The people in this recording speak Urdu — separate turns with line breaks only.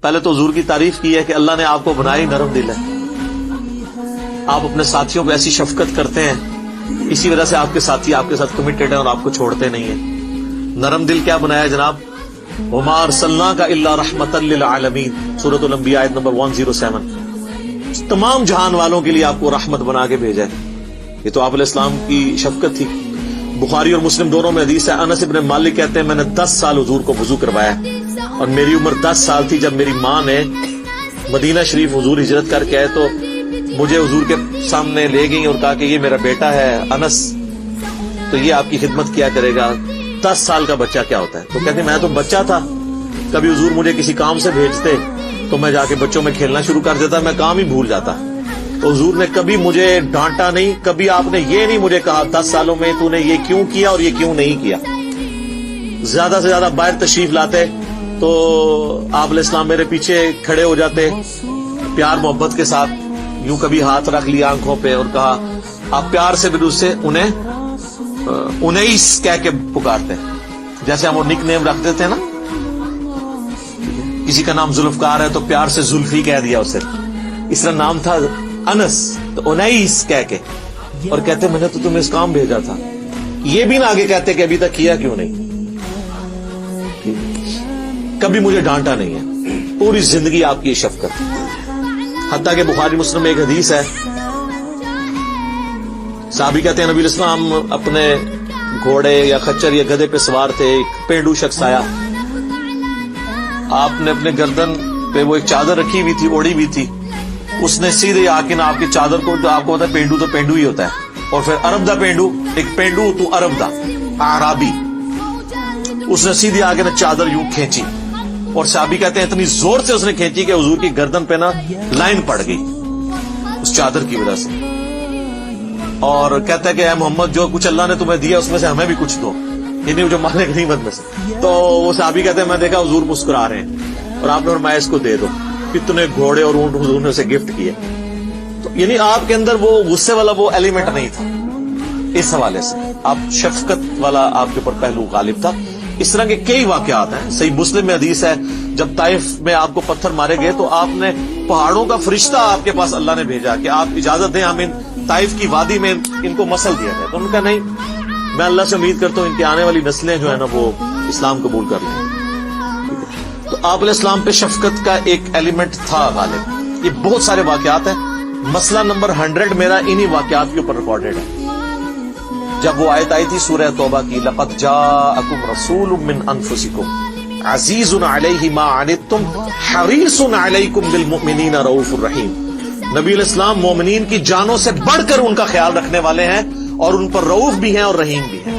پہلے تو حضور کی تعریف کی ہے کہ اللہ نے آپ کو بنائی نرم دل ہے. آپ اپنے ساتھیوں پہ ایسی شفقت کرتے ہیں, اسی وجہ سے آپ کے ساتھی آپ کے ساتھ کمیٹڈ ہیں اور آپ کو چھوڑتے نہیں ہیں. نرم دل کیا بنایا جناب؟ وما ارسلناک الا رحمتا للعالمین, سورۃ الانبیاء آیت نمبر 107. تمام جہان والوں کے لیے آپ کو رحمت بنا کے بھیجا ہے. یہ تو آپ علیہ السلام کی شفقت تھی. بخاری اور مسلم دونوں میں حدیث ہے, انس بن مالک کہتے ہیں میں نے 10 سال حضور کو وضو کروایا, اور میری عمر 10 سال تھی جب میری ماں نے مدینہ شریف حضور ہجرت کر کے آئے تو مجھے حضور کے سامنے لے گئی اور کہا کہ یہ میرا بیٹا ہے انس, تو یہ آپ کی خدمت کیا کرے گا. 10 سال کا بچہ کیا ہوتا ہے؟ تو کہتے میں تو بچہ تھا, کبھی حضور مجھے کسی کام سے بھیجتے تو میں جا کے بچوں میں کھیلنا شروع کر دیتا, میں کام ہی بھول جاتا. تو حضور نے کبھی مجھے ڈانٹا نہیں, کبھی آپ نے یہ نہیں مجھے کہا 10 سالوں میں تو نے یہ کیوں کیا اور یہ کیوں نہیں کیا. زیادہ سے زیادہ باہر تشریف لاتے تو آپ علیہ السلام میرے پیچھے کھڑے ہو جاتے پیار محبت کے ساتھ, یوں کبھی ہاتھ رکھ لیا آنکھوں پہ اور کہا, آپ پیار سے بھی اس سے انہیں کہہ کے پکارتے جیسے ہم وہ نک نیم رکھتے تھے نا, کسی کا نام ذوالفقار ہے تو پیار سے زلفی کہہ دیا اسے, اس طرح نام تھا انس تو انیس کہہ کے, اور کہتے میں نے تو تمہیں اس کام بھیجا تھا. یہ بھی نہ آگے کہتے کہ ابھی تک کیا کیوں نہیں. کبھی مجھے ڈانٹا نہیں ہے, پوری زندگی آپ کی شفقت. حتیٰ کہ بخاری مسلم میں ایک حدیث ہے, صحابی کہتے ہیں نبی علیہ السلام اپنے گھوڑے یا خچر یا گدھے پہ سوار تھے, ایک پینڈو شخص آیا, آپ نے اپنے گردن پہ وہ ایک چادر رکھی ہوئی تھی, اوڑی ہوئی تھی, اس نے سیدھے آ کے نا آپ کی چادر کو, جو آپ کو پتا ہے پینڈو تو پینڈو ہی ہوتا ہے, اور پھر عرب دا پینڈو, ایک پینڈو تو عرب دا اعرابی, اس نے سیدھے آ کے نا چادر یوں کھینچی, اور صحابی کہتے ہیں اتنی زور سے اس نے کھینچی کہ حضور کی گردن پہ نا لائن پڑ گئی اس چادر کی وجہ سے. اور کہتا ہے کہ اے محمد جو کچھ اللہ نے تمہیں دیا اس میں سے ہمیں بھی کچھ دو, یعنی جو مال غنیمت میں سے. تو وہ صحابی کہتے ہیں میں دیکھا حضور مسکرا رہے ہیں اور آپ نے فرمایا اس کو دے دو. کتنے گھوڑے اور اونٹ حضور نے اسے گفٹ کیے. تو یعنی آپ کے اندر وہ غصے والا وہ ایلیمنٹ نہیں تھا. اس حوالے سے آپ شفقت والا آپ کے اوپر پہلو غالب تھا. اس طرح کے کئی واقعات ہیں. صحیح مسلم میں حدیث ہے جب طائف میں آپ کو پتھر مارے گئے تو آپ نے پہاڑوں کا فرشتہ آپ کے پاس اللہ نے بھیجا کہ آپ اجازت دیں ہم ان طائف کی وادی میں ان کو مسل دیا جائے. تو ان کا نہیں, میں اللہ سے امید کرتا ہوں ان کی آنے والی نسلیں جو ہے نا وہ اسلام قبول کر لیں. تو آپ علیہ السلام پہ شفقت کا ایک ایلیمنٹ تھا غالب. یہ بہت سارے واقعات ہیں. مسئلہ نمبر 100 میرا انہی واقعات کے اوپر ریکارڈڈ ہے. جب وہ آیت آئی تھی سورہ توبہ کی, لقد جاءکم رسول من انفسکم عزیز علیہ ما عنتم حریص علیکم بالمؤمنین رؤوف الرحیم. نبی علیہ السلام مومنین کی جانوں سے بڑھ کر ان کا خیال رکھنے والے ہیں اور ان پر رؤوف بھی ہیں اور رحیم بھی ہیں.